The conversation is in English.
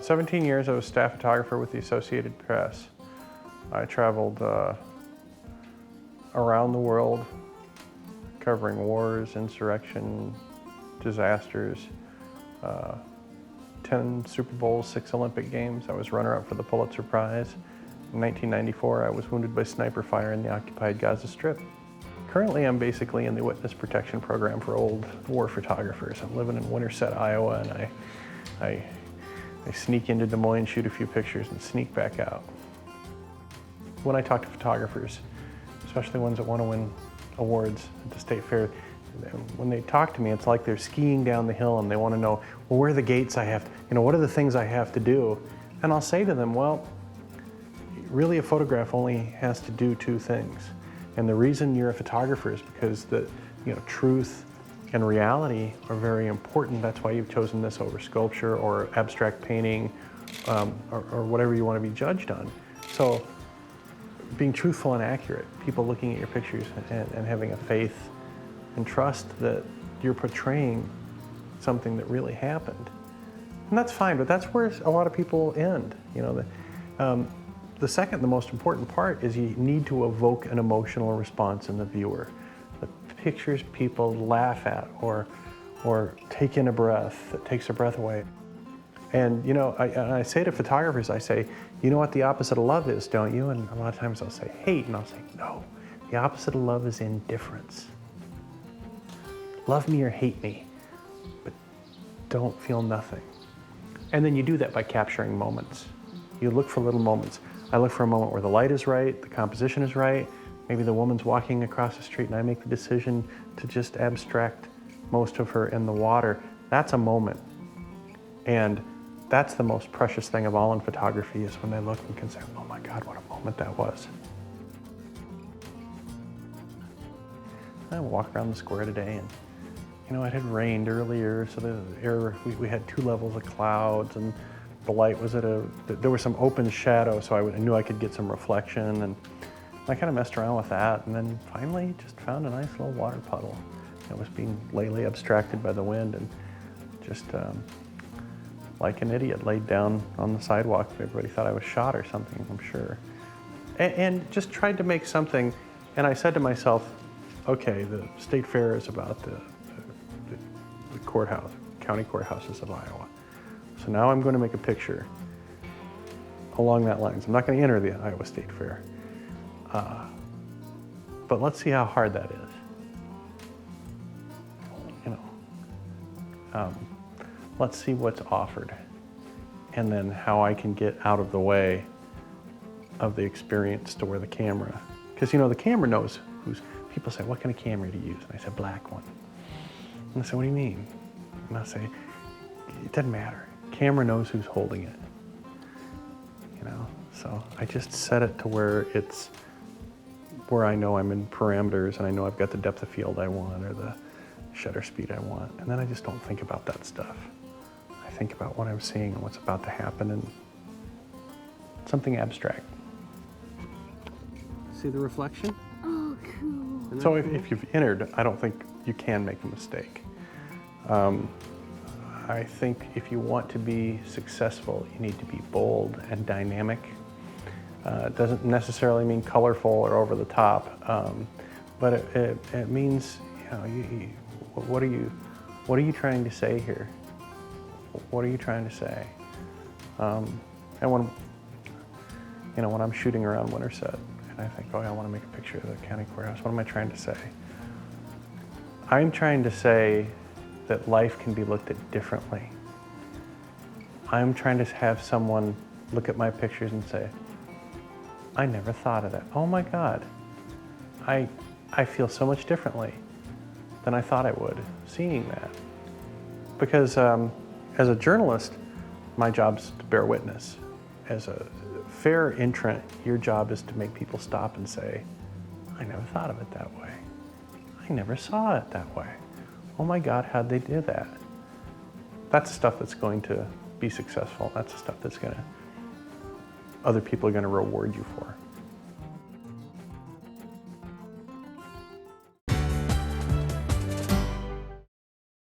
17 years I was staff photographer with the Associated Press. I traveled around the world covering wars, insurrection, disasters, 10 Super Bowls, 6 Olympic Games. I was runner-up for the Pulitzer Prize. In 1994, I was wounded by sniper fire in the occupied Gaza Strip. Currently, I'm basically in the witness protection program for old war photographers. I'm living in Winterset, Iowa, and I sneak into Des Moines, shoot a few pictures, and sneak back out. When I talk to photographers, especially ones that want to win awards at the state fair, when they talk to me, it's like they're skiing down the hill and they want to know, well, where are the gates I have to, what are the things I have to do? And I'll say to them, well, really a photograph only has to do 2 things. And the reason you're a photographer is because truth and reality are very important. That's why you've chosen this over sculpture or abstract painting or whatever you want to be judged on. So being truthful and accurate, people looking at your pictures and having a faith and trust that you're portraying something that really happened. And that's fine, but that's where a lot of people end. The second, the most important part is you need to evoke an emotional response in the viewer. The pictures people laugh at or take in a breath, that takes a breath away. And I say to photographers, I say, you know what the opposite of love is, don't you? And a lot of times they'll say hate, and I'll say, no, the opposite of love is indifference. Love me or hate me, but don't feel nothing. And then you do that by capturing moments. You look for little moments. I look for a moment where the light is right, the composition is right, maybe the woman's walking across the street and I make the decision to just abstract most of her in the water. That's a moment. And that's the most precious thing of all in photography, is when they look and can say, oh my God, what a moment that was. I walk around the square today and it had rained earlier, so the air, we had 2 levels of clouds, and the light was there was some open shadow, so I knew I could get some reflection, and I kind of messed around with that, and then finally just found a nice little water puddle that was being lately abstracted by the wind, and just like an idiot laid down on the sidewalk. Everybody thought I was shot or something, I'm sure. And just tried to make something, and I said to myself, okay, the state fair is about the courthouse, county courthouses of Iowa. So now I'm going to make a picture along that lines. I'm not going to enter the Iowa State Fair, but let's see how hard that is. Let's see what's offered, and then how I can get out of the way of the experience to where the camera, because the camera knows people say, what kind of camera do you use? And I said, black one. And I said, what do you mean? And I say, it doesn't matter. Camera knows who's holding it. So I just set it to where I know I'm in parameters, and I know I've got the depth of field I want or the shutter speed I want. And then I just don't think about that stuff. I think about what I'm seeing and what's about to happen, and something abstract. See the reflection? Oh, cool. So if you've entered, I don't think you can make a mistake. I think if you want to be successful, you need to be bold and dynamic. It doesn't necessarily mean colorful or over the top, but it means, what are you trying to say here? What are you trying to say? And when I'm shooting around Winterset, and I think, oh, I want to make a picture of the county courthouse, what am I trying to say? I'm trying to say that life can be looked at differently. I'm trying to have someone look at my pictures and say, I never thought of that. Oh my God, I feel so much differently than I thought I would seeing that. Because as a journalist, my job is to bear witness. As a fair entrant, your job is to make people stop and say, I never thought of it that way. I never saw it that way. Oh my God, how'd they do that? That's the stuff that's going to be successful. That's the stuff that's other people are gonna reward you for.